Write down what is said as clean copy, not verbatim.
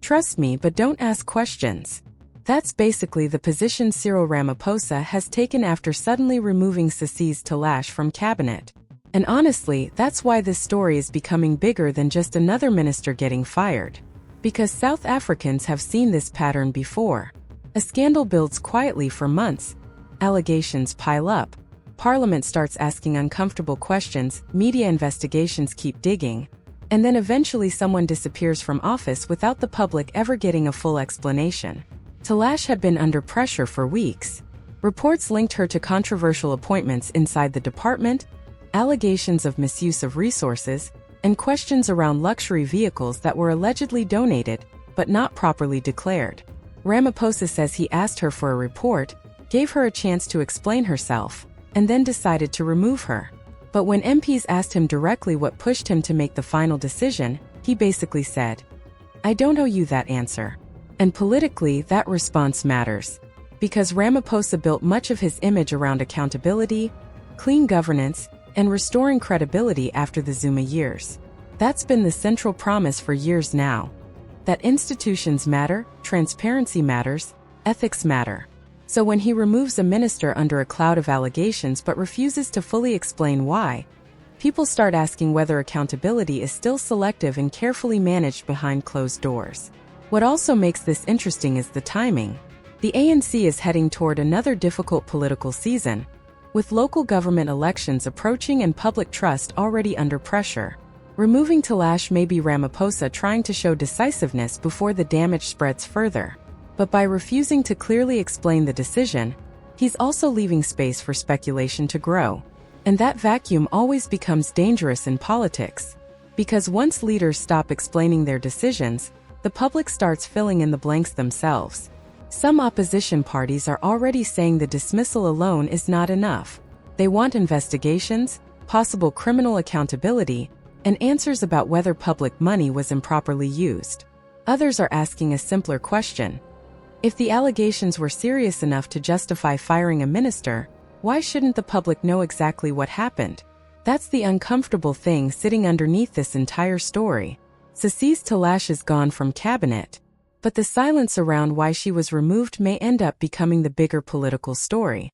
Trust me but don't ask questions. That's basically the position Cyril Ramaphosa has taken after suddenly removing Sisisi Tolashe from cabinet. And honestly, that's why this story is becoming bigger than just another minister getting fired. Because South Africans have seen this pattern before. A scandal builds quietly for months. Allegations pile up. Parliament starts asking uncomfortable questions, media investigations keep digging, and then eventually someone disappears from office without the public ever getting a full explanation. Tolashe had been under pressure for weeks. Reports linked her to controversial appointments inside the department, allegations of misuse of resources, and questions around luxury vehicles that were allegedly donated, but not properly declared. Ramaphosa says he asked her for a report, gave her a chance to explain herself, and then decided to remove her. But when MPs asked him directly what pushed him to make the final decision, he basically said, "I don't owe you that answer." And politically, that response matters. Because Ramaphosa built much of his image around accountability, clean governance, and restoring credibility after the Zuma years. That's been the central promise for years now. That institutions matter, transparency matters, ethics matter. So when he removes a minister under a cloud of allegations but refuses to fully explain why, people start asking whether accountability is still selective and carefully managed behind closed doors. What also makes this interesting is the timing. The ANC is heading toward another difficult political season, with local government elections approaching and public trust already under pressure. Removing Tolashe may be Ramaphosa trying to show decisiveness before the damage spreads further. But by refusing to clearly explain the decision, he's also leaving space for speculation to grow. And that vacuum always becomes dangerous in politics. Because once leaders stop explaining their decisions, the public starts filling in the blanks themselves. Some opposition parties are already saying the dismissal alone is not enough. They want investigations, possible criminal accountability, and answers about whether public money was improperly used. Others are asking a simpler question. If the allegations were serious enough to justify firing a minister, why shouldn't the public know exactly what happened? That's the uncomfortable thing sitting underneath this entire story. Sisisi Tolashe is gone from cabinet, but the silence around why she was removed may end up becoming the bigger political story.